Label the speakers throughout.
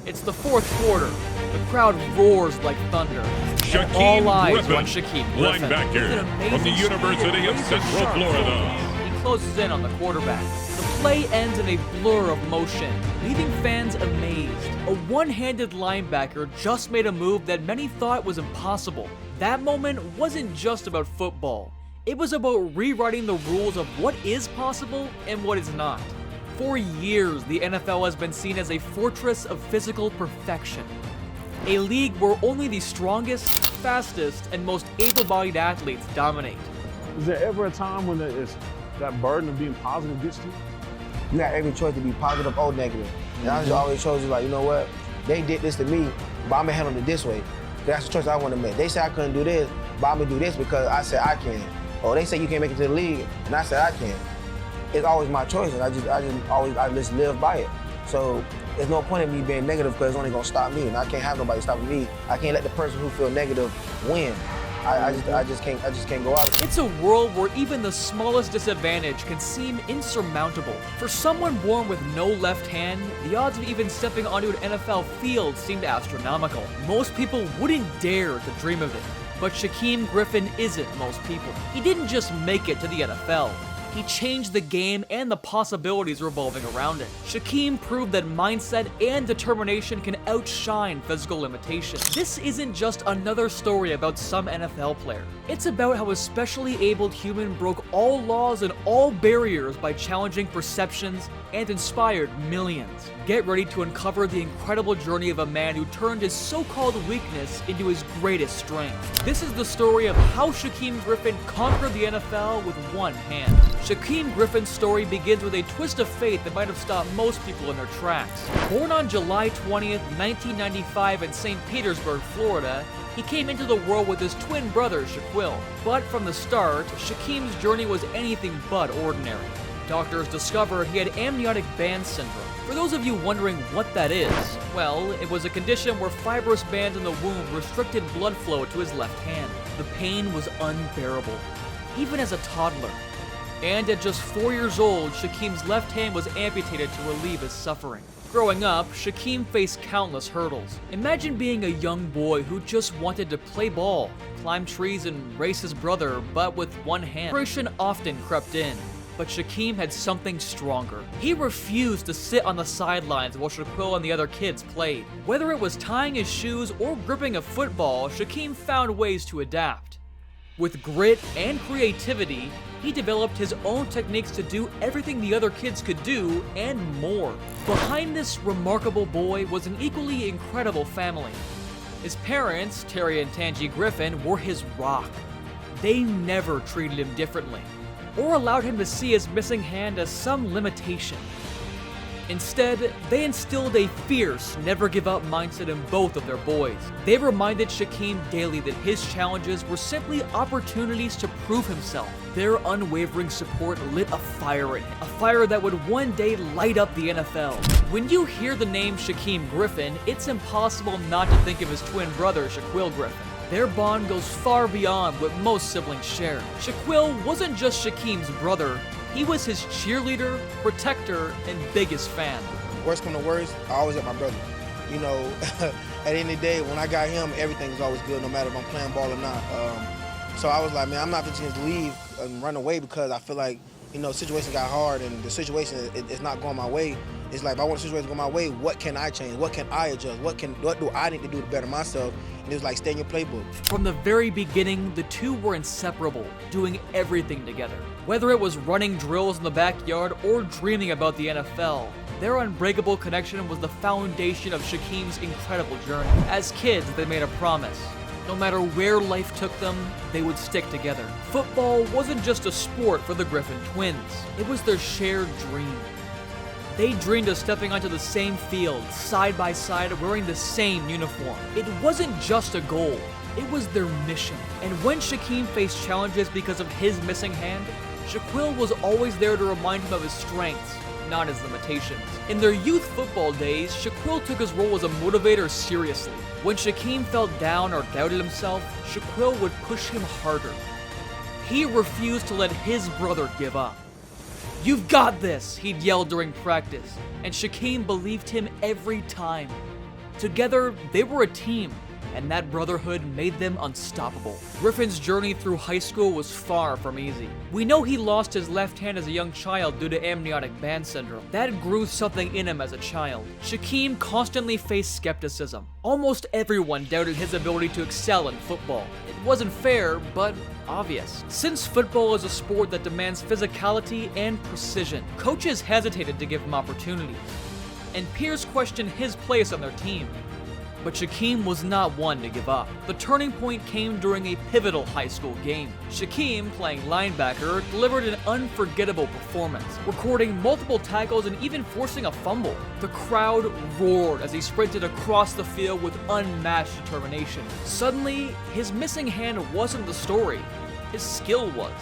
Speaker 1: It's the fourth quarter. The crowd roars like thunder. And all eyes on Shaquem Griffin.
Speaker 2: Linebacker from the University of Central Florida.
Speaker 1: He closes in on the quarterback. The play ends in a blur of motion, leaving fans amazed. A one-handed linebacker just made a move that many thought was impossible. That moment wasn't just about football. It was about rewriting the rules of what is possible and what is not. For years, the NFL has been seen as a fortress of physical perfection. A league where only the strongest, fastest, and most able-bodied athletes dominate.
Speaker 3: Is there ever a time when it's that burden of being positive gets to you?
Speaker 4: You got every choice to be positive or negative. And I just always chose you, like, you know what? They did this to me, but I'm gonna handle it this way. That's the choice I want to make. They say I couldn't do this, but I'm gonna do this because I said I can. Or they say you can't make it to the league, and I said I can. It's always my choice, and I just live by it. So there's no point in me being negative because it's only gonna stop me, and I can't have nobody stopping me. I can't let the person who feel negative win. I just can't go out.
Speaker 1: It's a world where even the smallest disadvantage can seem insurmountable. For someone born with no left hand, the odds of even stepping onto an NFL field seemed astronomical. Most people wouldn't dare to dream of it. But Shaquem Griffin isn't most people. He didn't just make it to the NFL. He changed the game and the possibilities revolving around it. Shaquem proved that mindset and determination can outshine physical limitations. This isn't just another story about some NFL player. It's about how a specially abled human broke all laws and all barriers by challenging perceptions and inspired millions. Get ready to uncover the incredible journey of a man who turned his so-called weakness into his greatest strength. This is the story of how Shaquem Griffin conquered the NFL with one hand. Shaquem Griffin's story begins with a twist of fate that might have stopped most people in their tracks. Born on July 20th, 1995 in St. Petersburg, Florida, he came into the world with his twin brother, Shaquill. But from the start, Shaquem's journey was anything but ordinary. Doctors discovered he had amniotic band syndrome. For those of you wondering what that is, well, it was a condition where fibrous bands in the womb restricted blood flow to his left hand. The pain was unbearable, even as a toddler. And at just 4 years old, Shaquem's left hand was amputated to relieve his suffering. Growing up, Shaquem faced countless hurdles. Imagine being a young boy who just wanted to play ball, climb trees, and race his brother, but with one hand. Frustration often crept in. But Shaquem had something stronger. He refused to sit on the sidelines while Shaquill and the other kids played. Whether it was tying his shoes or gripping a football, Shaquem found ways to adapt. With grit and creativity, he developed his own techniques to do everything the other kids could do and more. Behind this remarkable boy was an equally incredible family. His parents, Terry and Tangi Griffin, were his rock. They never treated him differently or allowed him to see his missing hand as some limitation. Instead, they instilled a fierce, never-give-up mindset in both of their boys. They reminded Shaquem daily that his challenges were simply opportunities to prove himself. Their unwavering support lit a fire in him, a fire that would one day light up the NFL. When you hear the name Shaquem Griffin, it's impossible not to think of his twin brother, Shaquill Griffin. Their bond goes far beyond what most siblings share. Shaquill wasn't just Shaquem's brother, he was his cheerleader, protector, and biggest fan.
Speaker 4: Worst come to worst, I always had my brother. You know, at the end of the day, when I got him, everything was always good, no matter if I'm playing ball or not. So I was like, man, I'm not just gonna leave and run away because I feel like, you know, the situation got hard and the situation is not going my way. It's like, if I want the situation to go my way, what can I change? What can I adjust? What do I need to do to better myself? And it was like, stay in your playbook.
Speaker 1: From the very beginning, the two were inseparable, doing everything together. Whether it was running drills in the backyard or dreaming about the NFL, their unbreakable connection was the foundation of Shaquem's incredible journey. As kids, they made a promise. No matter where life took them, they would stick together. Football wasn't just a sport for the Griffin twins. It was their shared dream. They dreamed of stepping onto the same field, side by side, wearing the same uniform. It wasn't just a goal, it was their mission. And when Shaquem faced challenges because of his missing hand, Shaquill was always there to remind him of his strengths, not his limitations. In their youth football days, Shaquill took his role as a motivator seriously. When Shaquem felt down or doubted himself, Shaquill would push him harder. He refused to let his brother give up. "You've got this," he'd yell during practice, and Shaquem believed him every time. Together, they were a team, and that brotherhood made them unstoppable. Griffin's journey through high school was far from easy. We know he lost his left hand as a young child due to amniotic band syndrome. That grew something in him as a child. Shaquem constantly faced skepticism. Almost everyone doubted his ability to excel in football. It wasn't fair, but obvious. Since football is a sport that demands physicality and precision, coaches hesitated to give him opportunities, and peers questioned his place on their team. But Shaquem was not one to give up. The turning point came during a pivotal high school game. Shaquem, playing linebacker, delivered an unforgettable performance, recording multiple tackles and even forcing a fumble. The crowd roared as he sprinted across the field with unmatched determination. Suddenly, his missing hand wasn't the story, his skill was.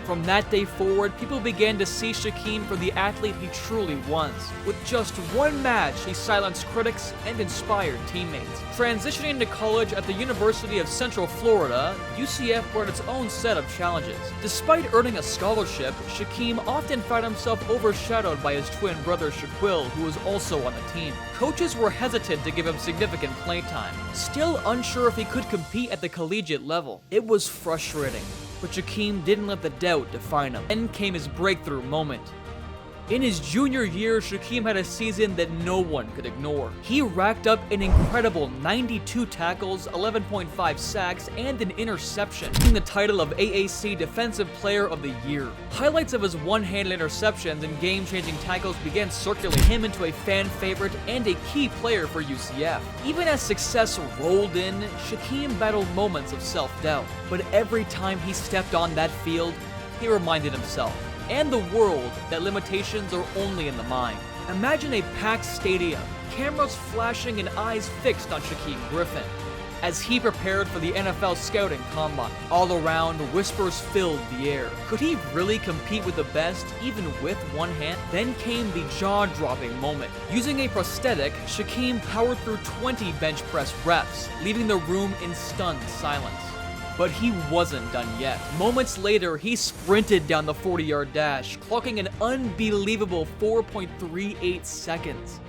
Speaker 1: From that day forward, people began to see Shaquem for the athlete he truly was. With just one match, he silenced critics and inspired teammates. Transitioning to college at the University of Central Florida, UCF brought its own set of challenges. Despite earning a scholarship, Shaquem often found himself overshadowed by his twin brother Shaquill, who was also on the team. Coaches were hesitant to give him significant playtime, still unsure if he could compete at the collegiate level. It was frustrating. But Shaquem didn't let the doubt define him. Then came his breakthrough moment. In his junior year, Shaquem had a season that no one could ignore. He racked up an incredible 92 tackles, 11.5 sacks, and an interception, winning the title of AAC Defensive Player of the Year. Highlights of his one-handed interceptions and game-changing tackles began circulating him into a fan favorite and a key player for UCF. Even as success rolled in, Shaquem battled moments of self-doubt. But every time he stepped on that field, he reminded himself and the world that limitations are only in the mind. Imagine a packed stadium, cameras flashing and eyes fixed on Shaquem Griffin as he prepared for the NFL scouting combine. All around, whispers filled the air. Could he really compete with the best, even with one hand? Then came the jaw-dropping moment. Using a prosthetic, Shaquem powered through 20 bench press reps, leaving the room in stunned silence. But he wasn't done yet. Moments later, he sprinted down the 40-yard dash, clocking an unbelievable 4.38 seconds.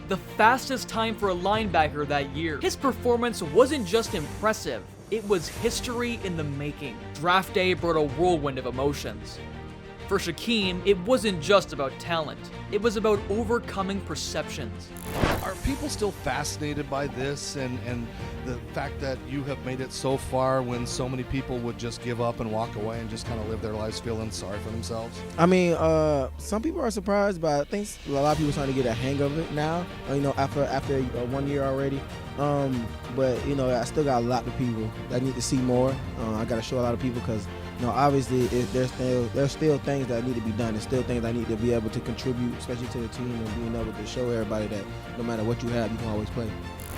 Speaker 1: The fastest time for a linebacker that year. His performance wasn't just impressive, it was history in the making. Draft day brought a whirlwind of emotions. For Shaquem, it wasn't just about talent, it was about overcoming perceptions.
Speaker 5: Are people still fascinated by this and the fact that you have made it so far when so many people would just give up and walk away and just kind of live their lives feeling sorry for themselves?
Speaker 4: I mean, some people are surprised, but I think a lot of people are starting to get a hang of it now, after 1 year already. But, I still got a lot of people that need to see more. I got to show a lot of people because, obviously there's still things that need to be done. There's still things I need to be able to contribute, especially to the team, and being able to show everybody that no matter what you have, you can always play.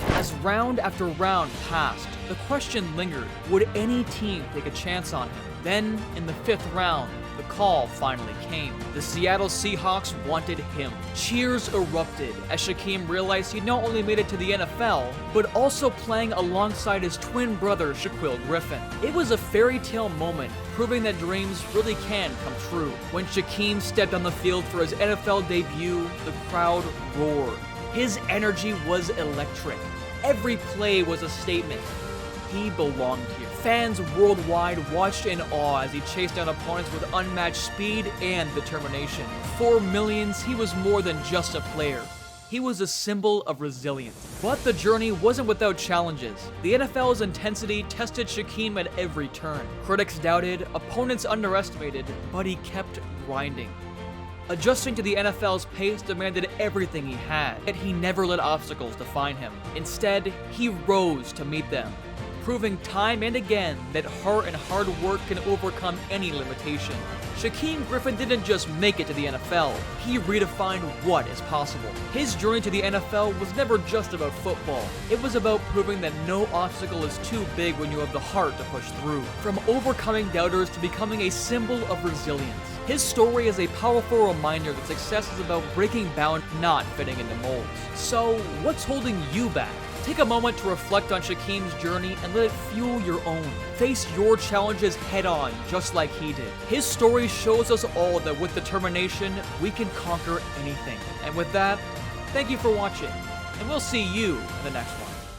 Speaker 1: As round after round passed, the question lingered, would any team take a chance on him? Then, in the 5th round, the call finally came. The Seattle Seahawks wanted him. Cheers erupted as Shaquem realized he not only made it to the NFL, but also playing alongside his twin brother Shaquill Griffin. It was a fairy tale moment, proving that dreams really can come true. When Shaquem stepped on the field for his NFL debut, the crowd roared. His energy was electric. Every play was a statement. He belonged here. Fans worldwide watched in awe as he chased down opponents with unmatched speed and determination. For millions, he was more than just a player. He was a symbol of resilience. But the journey wasn't without challenges. The NFL's intensity tested Shaquem at every turn. Critics doubted, opponents underestimated, but he kept grinding. Adjusting to the NFL's pace demanded everything he had, yet he never let obstacles define him. Instead, he rose to meet them, proving time and again that heart and hard work can overcome any limitation. Shaquem Griffin didn't just make it to the NFL, he redefined what is possible. His journey to the NFL was never just about football. It was about proving that no obstacle is too big when you have the heart to push through. From overcoming doubters to becoming a symbol of resilience. His story is a powerful reminder that success is about breaking bounds, not fitting into molds. So, what's holding you back? Take a moment to reflect on Shaquem's journey and let it fuel your own. Face your challenges head on, just like he did. His story shows us all that with determination, we can conquer anything. And with that, thank you for watching. and we'll see you in the next one.